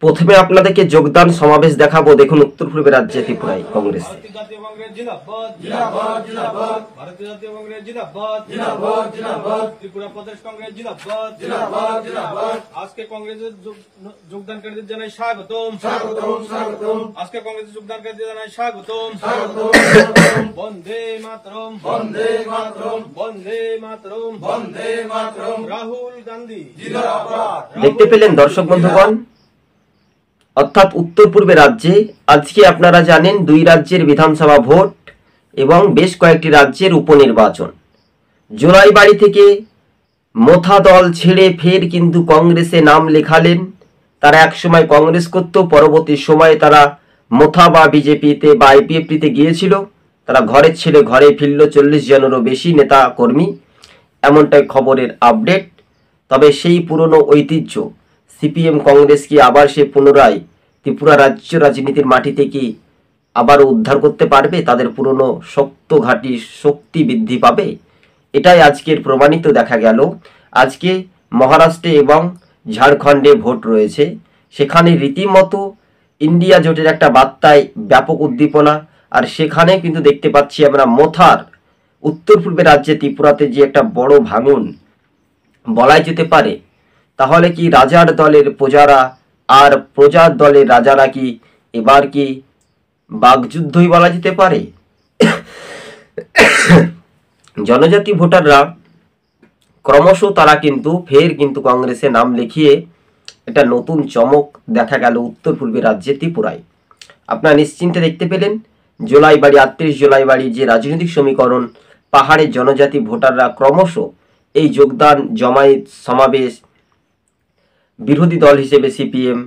প্রথমে আপনাদেরকে যোগদান সমাবেশ দেখাবো। দেখুন উত্তর পূর্বের রাজ্যে ত্রিপুরায় কংগ্রেস ত্রিপুরা প্রদেশ কংগ্রেস জিন্দাবাদ। আজকে কংগ্রেসের যোগদানকারীদের জানাই স্বাগতম। আজকে কংগ্রেসের যোগদানকারীদের জানাই স্বাগতম। বন্দে মাতরম, বন্দে মাতরম, বন্দে মাতরম, বন্দে মাতরম। রাহুল গান্ধী জিন্দাবাদ। দেখতে পেলেন দর্শক বন্ধুগণ, অর্থাৎ উত্তর পূর্বে রাজ্যে আজকে আপনারা জানেন 2 রাজ্যের বিধানসভা ভোট এবং বেশ কয়েকটি রাজ্যের উপনির্বাচন। জোলাইবাড়ি থেকে মোথা দল ছেড়ে ফের কিন্তু কংগ্রেসে নাম লেখালেন। তারা একসময় কংগ্রেস করত, পরবর্তী সময়ে তারা মোথা বা বিজেপিতে বা আইপিএফটিতে গিয়েছিল। তারা ঘরের ছেড়ে ঘরে ফিরল, 40 জনেরও বেশি নেতা কর্মী, এমনটাই খবরের আপডেট। তবে সেই পুরনো ঐতিহ্য সিপিএম কংগ্রেস কি আবার সে পুনরায় ত্রিপুরা রাজ্য রাজনীতির মাটি থেকে আবার উদ্ধার করতে পারবে? তাদের পুরনো শক্ত ঘাঁটি শক্তি বৃদ্ধি পাবে? এটাই আজকের প্রমাণিত দেখা গেল। আজকে মহারাষ্ট্রে এবং ঝাড়খণ্ডে ভোট রয়েছে, সেখানে রীতিমতো ইন্ডিয়া জোটের একটা বার্তায় ব্যাপক উদ্দীপনা। আর সেখানে কিন্তু দেখতে পাচ্ছি আমরা মোথার উত্তর পূর্বে রাজ্যে ত্রিপুরাতে যে একটা বড় ভাঙন বলাই যেতে পারে। তাহলে কি রাজার দলের প্রজারা আর প্রজার দলের রাজারা কি এবার কি বাগযুদ্ধই বলা যেতে পারে? জনজাতি ভোটাররা ক্রমশ তারা কিন্তু ফের কিন্তু কংগ্রেসে নাম লিখিয়ে একটা নতুন চমক দেখা গেল উত্তর পূর্বে রাজ্যে ত্রিপুরায়। আপনারা নিশ্চিন্তে দেখতে পেলেন জোলাইবাড়ি 38 জোলাইবাড়ি যে রাজনৈতিক সমীকরণ, পাহাড়ের জনজাতি ভোটাররা ক্রমশ এই যোগদান জমায়েত সমাবেশ, বিরোধী দল হিসেবে সিপিএম,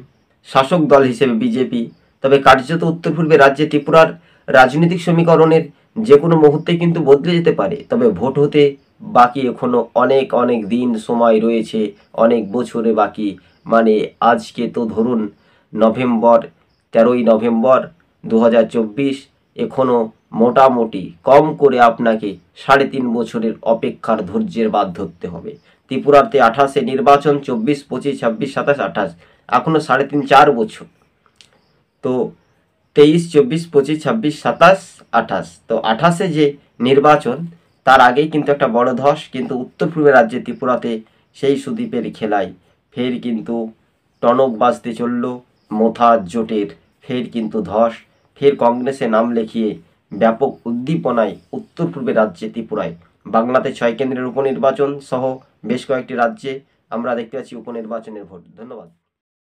শাসক দল হিসেবে বিজেপি, তবে কার্যত উত্তর পূর্বে রাজ্যে ত্রিপুরার রাজনৈতিক সমীকরণের যে কোনো মুহূর্তে কিন্তু বদলে যেতে পারে। তবে ভোট হতে বাকি এখনো অনেক অনেক দিন সময় রয়েছে, অনেক বছরে বাকি। মানে আজকে তো ধরুন নভেম্বর, 13ই নভেম্বর 2024, এখনো মোটামুটি কম করে আপনাকে 3.5 বছরের অপেক্ষার ধৈর্যের বাদ ধরতে হবে। ত্রিপুরাতে 28-এ নির্বাচন, 24, 25, 26, 27, 28, এখনো 3.5-4 বছর। তো 23, 24, 25, 26, 27, 28, তো 28-এ যে নির্বাচন তার আগেই কিন্তু একটা বড় ধস। কিন্তু উত্তর পূর্বে রাজ্যে ত্রিপুরাতে সেই সুদীপের খেলায় ফের কিন্তু টনক বাজতে চলল মোথা জোটের, ফের কিন্তু ধস, ফের কংগ্রেসে নাম লিখিয়ে ব্যাপক উদ্দীপনায় উত্তর পূর্বে রাজ্যে ত্রিপুরায়। বাংলাতে 6 কেন্দ্রের উপনির্বাচন সহ বেশ কয়েকটি রাজ্যে আমরা দেখতে পাচ্ছি উপনির্বাচনের ভোট। ধন্যবাদ।